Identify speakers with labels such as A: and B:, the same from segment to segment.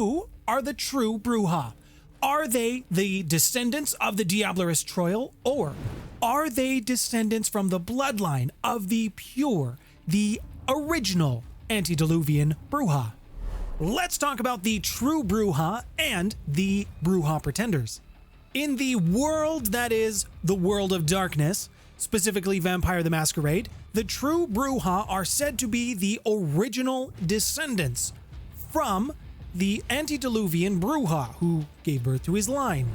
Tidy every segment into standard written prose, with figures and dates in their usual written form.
A: who are the true Brujah? Are they the descendants of the Diablerist Troile, or are they descendants from the bloodline of the pure, the original antediluvian Brujah? Let's talk about the true Brujah and the Brujah pretenders. In the world that is the world of darkness, specifically Vampire the Masquerade, the true Brujah are said to be the original descendants from the antediluvian Brujah who gave birth to his line.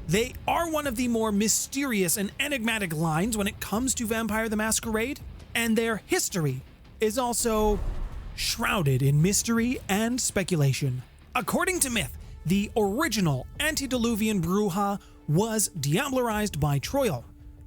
A: They are one of the more mysterious and enigmatic lines when it comes to Vampire the Masquerade, and their history is also shrouded in mystery and speculation. According to myth, the original antediluvian Brujah was diablerized by Troile.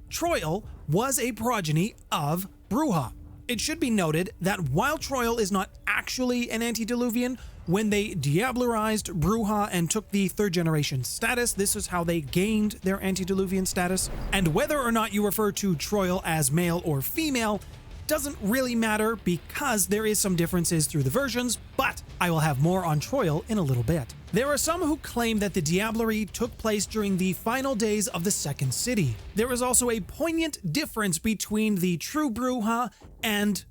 A: Troile was a progeny of Brujah. It should be noted that while Troile is not actually an antediluvian, when they diablerized Brujah and took the third generation status, this is how they gained their antediluvian status. And whether or not you refer to Troile as male or female doesn't really matter because there is some differences through the versions, but I will have more on Troile in a little bit. There are some who claim that the diablerie took place during the final days of the Second City. There is also a poignant difference between the true Brujah and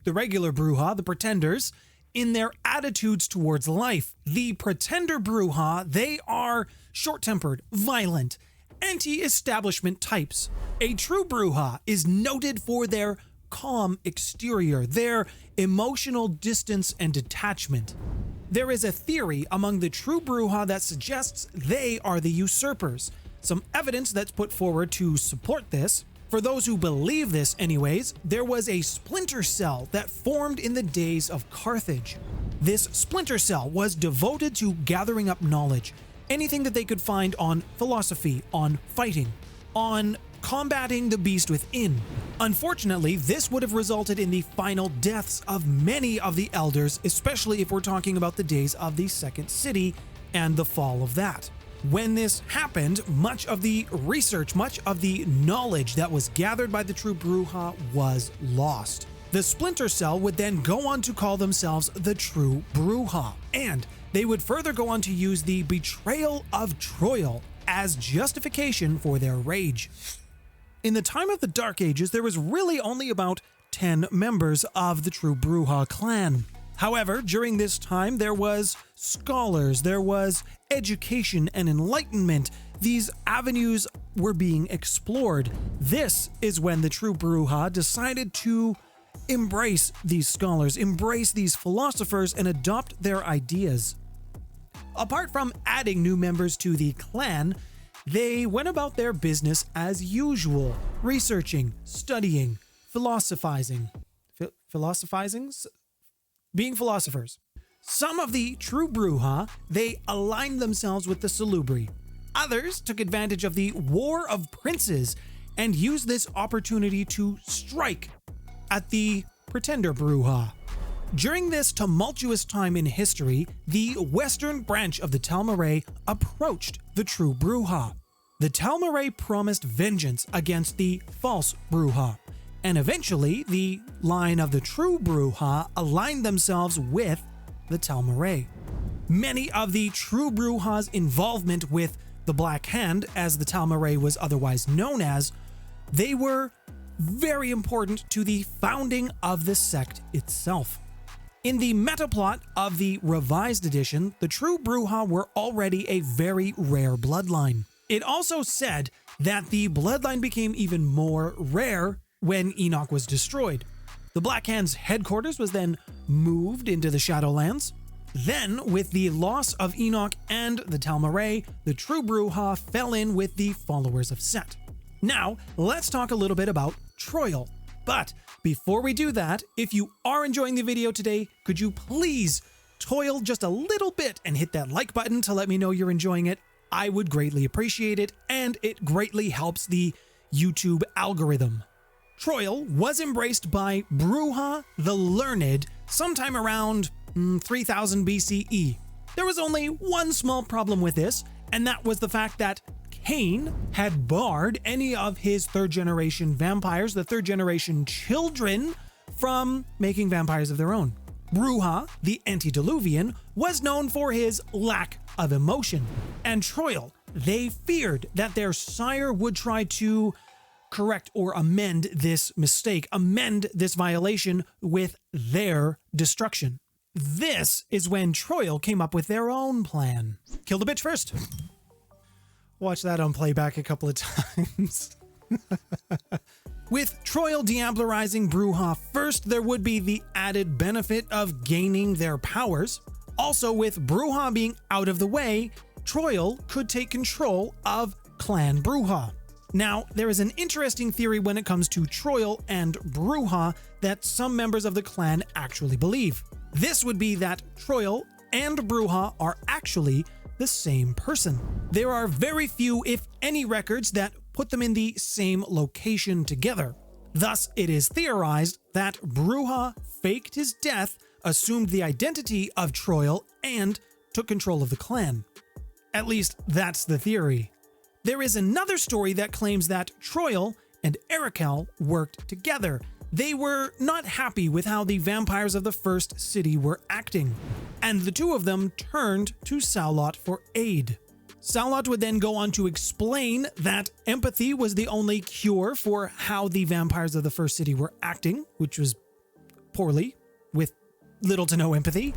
A: the regular Brujah, the pretenders, in their attitudes towards life. The pretender Brujah, they are short-tempered, violent, anti-establishment types. A true Brujah is noted for their calm exterior, their emotional distance and detachment. There is a theory among the true Brujah that suggests they are the usurpers. Some evidence that's put forward to support this. For those who believe this anyways, there was a splinter cell that formed in the days of Carthage. This splinter cell was devoted to gathering up knowledge, anything that they could find on philosophy, on fighting, on combating the beast within. Unfortunately, this would have resulted in the final deaths of many of the elders, especially if we're talking about the days of the Second City and the fall of that. When this happened, much of the research, much of the knowledge that was gathered by the true Brujah was lost. The splinter cell would then go on to call themselves the true Brujah, and they would further go on to use the betrayal of Troile as justification for their rage. In the time of the Dark Ages, there was really only about 10 members of the true Brujah clan. However, during this time, there was scholars, there was education and enlightenment. These avenues were being explored. This is when the true Brujah decided to embrace these scholars, embrace these philosophers, and adopt their ideas. Apart from adding new members to the clan, they went about their business as usual, researching, studying, philosophizing, being philosophers. Some of the true Brujah, they aligned themselves with the Salubri. Others took advantage of the War of Princes and used this opportunity to strike at the pretender Brujah. During this tumultuous time in history, the western branch of the Camarilla approached the true Brujah. The Camarilla promised vengeance against the false Brujah, and eventually the line of the true Brujah aligned themselves with the Camarilla. Many of the true Brujah's involvement with the Black Hand, as the Camarilla was otherwise known as, they were very important to the founding of the sect itself. In the metaplot of the revised edition, the true Brujah were already a very rare bloodline. It also said that the bloodline became even more rare when Enoch was destroyed. The Black Hand's headquarters was then moved into the Shadowlands. Then, with the loss of Enoch and the Camarilla, the true Brujah fell in with the followers of Set. Now, let's talk a little bit about Troile. But before we do that, if you are enjoying the video today, could you please toil just a little bit and hit that like button to let me know you're enjoying it? I would greatly appreciate it, and it greatly helps the YouTube algorithm. Troile was embraced by Brujah the Learned sometime around 3000 BCE. There was only one small problem with this, and that was the fact that Cain had barred any of his third generation vampires, the third generation children, from making vampires of their own. Brujah, the antediluvian, was known for his lack of emotion, and Troile, they feared that their sire would try to correct or amend this mistake, amend this violation with their destruction. This is when Troile came up with their own plan. Kill the bitch first. Watch that on playback a couple of times. With Troile diablerizing Brujah first, there would be the added benefit of gaining their powers. Also, with Brujah being out of the way, Troile could take control of Clan Brujah. Now, there is an interesting theory when it comes to Troile and Brujah that some members of the clan actually believe. This would be that Troile and Brujah are actually the same person. There are very few, if any, records that put them in the same location together. Thus, it is theorized that Brujah faked his death, assumed the identity of Troile, and took control of the clan. At least, that's the theory. There is another story that claims that Troile and Arikel worked together. They were not happy with how the vampires of the first city were acting, and the two of them turned to Saulot for aid. Saulot would then go on to explain that empathy was the only cure for how the vampires of the first city were acting, which was poorly, with little to no empathy.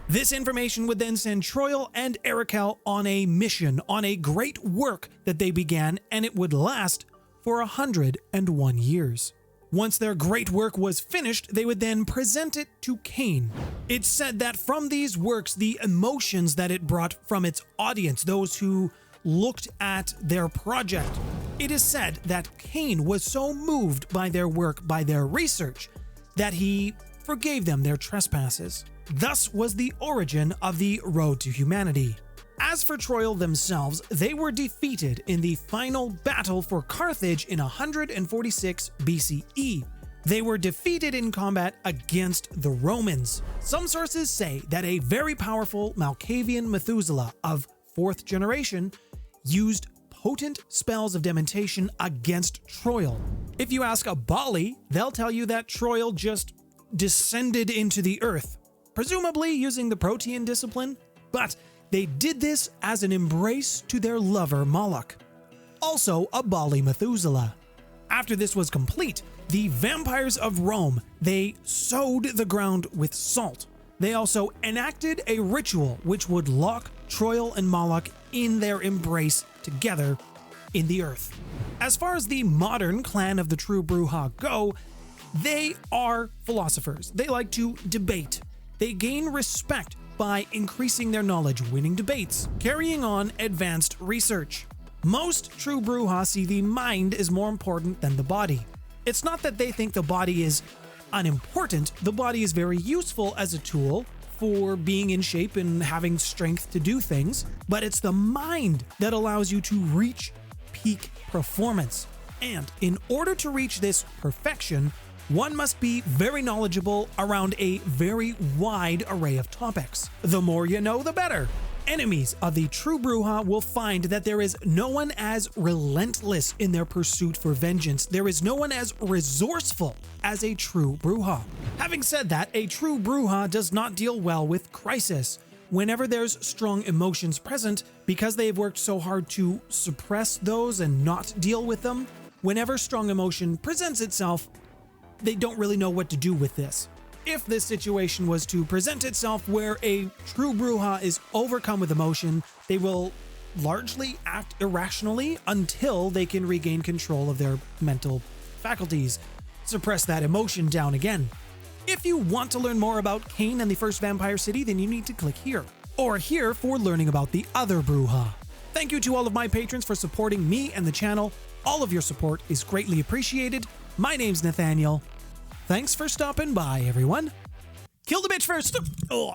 A: This information would then send Troile and Arikel on a mission, on a great work that they began, and it would last for 101 years. Once their great work was finished, they would then present it to Cain. It's said that from these works, the emotions that it brought from its audience, those who looked at their project, it is said that Cain was so moved by their work, by their research, that he forgave them their trespasses. Thus was the origin of the road to humanity. As for Troile themselves, they were defeated in the final battle for Carthage in 146 BCE. They were defeated in combat against the Romans. Some sources say that a very powerful Malkavian Methuselah of 4th generation used potent spells of dementation against Troile. If you ask a Bali, they'll tell you that Troile just descended into the earth, presumably using the Protean discipline, but they did this as an embrace to their lover Moloch, also a Bali Methuselah. After this was complete, the vampires of Rome, they sowed the ground with salt. They also enacted a ritual which would lock Troile and Moloch in their embrace together in the earth. As far as the modern clan of the True Brujah go, they are philosophers. They like to debate. They gain respect by increasing their knowledge, winning debates, carrying on advanced research. Most True Brujah see the mind is more important than the body. It's not that they think the body is unimportant. The body is very useful as a tool for being in shape and having strength to do things, but it's the mind that allows you to reach peak performance. And in order to reach this perfection, one must be very knowledgeable around a very wide array of topics. The more you know, the better. Enemies of the True Brujah will find that there is no one as relentless in their pursuit for vengeance. There is no one as resourceful as a True Brujah. Having said that, a True Brujah does not deal well with crisis. Whenever there's strong emotions present, because they've worked so hard to suppress those and not deal with them, whenever strong emotion presents itself, they don't really know what to do with this. If this situation was to present itself where a True Brujah is overcome with emotion, they will largely act irrationally until they can regain control of their mental faculties, suppress that emotion down again. If you want to learn more about Cain and the First Vampire City, then you need to click here, or here for learning about the other Brujah. Thank you to all of my patrons for supporting me and the channel. All of your support is greatly appreciated. My name's Nathaniel. Thanks for stopping by, everyone. Kill the bitch first. Oh.